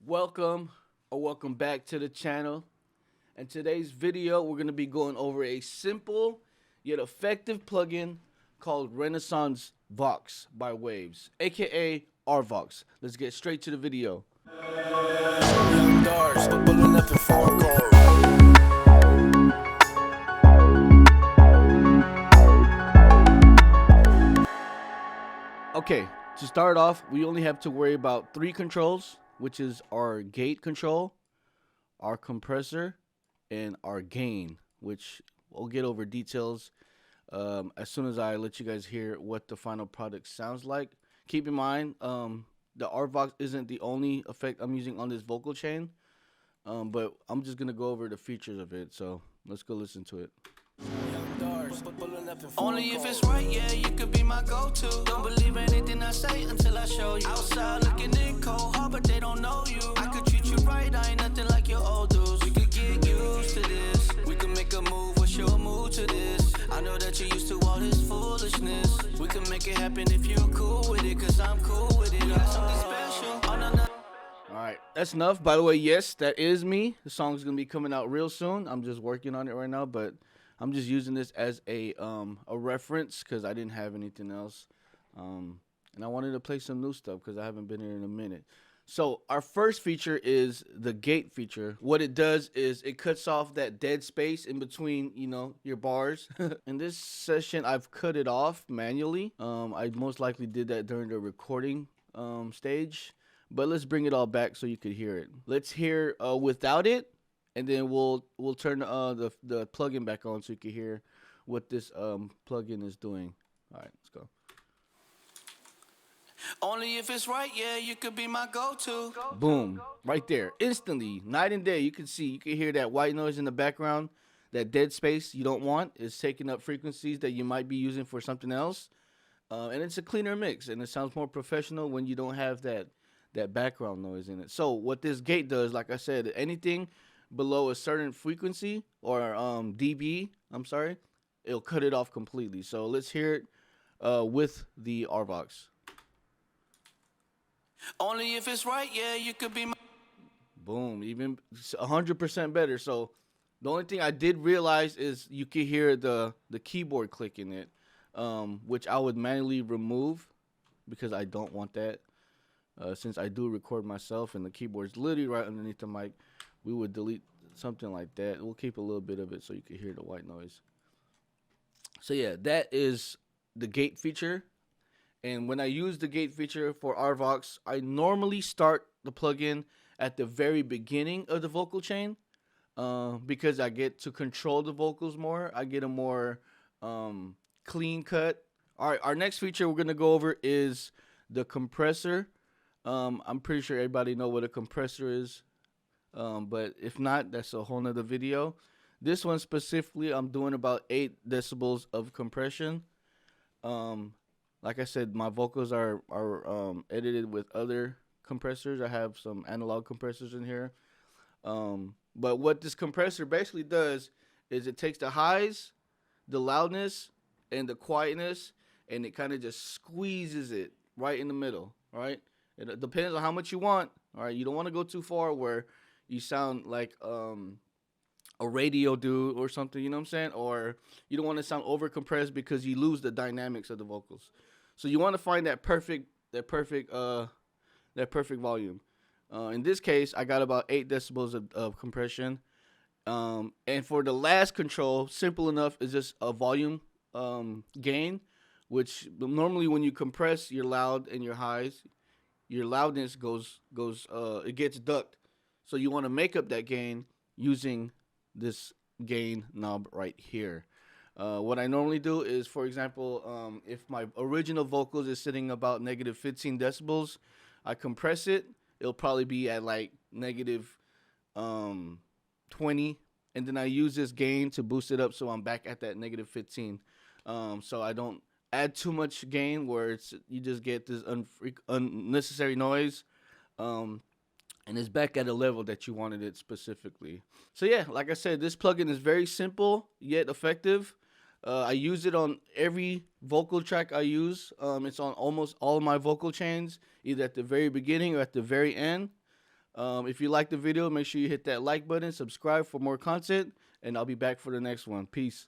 Welcome or welcome back to the channel. In today's video, we're going to be going over a simple yet effective plugin called Renaissance Vox by Waves, aka RVOX. Let's get straight to the video. Okay, to start off, we only have to worry about three controls, which is our gate control, our compressor, and our gain, which we'll get over details as soon as I let you guys hear what the final product sounds like. Keep in mind, the RVOX isn't the only effect I'm using on this vocal chain, but I'm just gonna go over the features of it. So let's go listen to it. Only if it's right, yeah, you could be my go-to. Don't believe anything I say until I show you. Outside looking in cold hard, but they don't know you. I could treat you right, I ain't nothing like your old dudes. We could get used to this. We could make a move, what's your mood to this? I know that you're used to all this foolishness. We can make it happen if you're cool with it, cause I'm cool with it. Got something special. Oh, no, no. Alright, that's enough. By the way, yes, that is me. The song's gonna be coming out real soon. I'm just working on it right now, but I'm just using this as a reference because I didn't have anything else, and I wanted to play some new stuff because I haven't been here in a minute. So our first feature is the gate feature. What it does is it cuts off that dead space in between, your bars. In this session, I've cut it off manually. I most likely did that during the recording stage, but let's bring it all back so you could hear it. Let's hear without it. And then we'll turn the plugin back on so you can hear what this plugin is doing. All right, let's go. Only if it's right, yeah, you could be my go-to. Boom, right there, instantly, night and day. You can hear that white noise in the background, that dead space you don't want is taking up frequencies that you might be using for something else, and it's a cleaner mix, and it sounds more professional when you don't have that background noise in it. So what this gate does, like I said, anything below a certain frequency or dB, it'll cut it off completely. So let's hear it with the RVOX. Only if it's right, yeah, you could be my... Boom, even 100% better. So the only thing I did realize is you can hear the keyboard clicking it, which I would manually remove because I don't want that. Since I do record myself and the keyboard's literally right underneath the mic, we would delete something like that. We'll keep a little bit of it so you can hear the white noise. So yeah, that is the gate feature. And when I use the gate feature for RVOX, I normally start the plugin at the very beginning of the vocal chain because I get to control the vocals more. I get a more clean cut. All right, our next feature we're going to go over is the compressor. I'm pretty sure everybody know what a compressor is. But if not, that's a whole nother video. This one specifically, I'm doing about 8 decibels of compression. Like I said, my vocals are edited with other compressors. I have some analog compressors in here. But what this compressor basically does is it takes the highs, the loudness, and the quietness, and it kind of just squeezes it right in the middle, right? It depends on how much you want. All right, you don't want to go too far where you sound like a radio dude or something, you know what I'm saying? Or you don't want to sound over compressed because you lose the dynamics of the vocals. So you want to find that perfect volume. In this case, I got about 8 decibels of compression. And for the last control, simple enough, is just a volume gain, which normally when you compress your loud and your highs, your loudness it gets ducked. So you want to make up that gain using this gain knob right here. What I normally do is, for example, if my original vocals is sitting about negative 15 decibels, I compress it. It'll probably be at like negative 20. And then I use this gain to boost it up so I'm back at that negative 15. So I don't add too much gain where you just get this unnecessary noise. And it's back at a level that you wanted it specifically. So yeah, like I said, this plugin is very simple yet effective. I use it on every vocal track I use. It's on almost all of my vocal chains, either at the very beginning or at the very end. If you like the video, make sure you hit that like button, subscribe for more content, and I'll be back for the next one. Peace.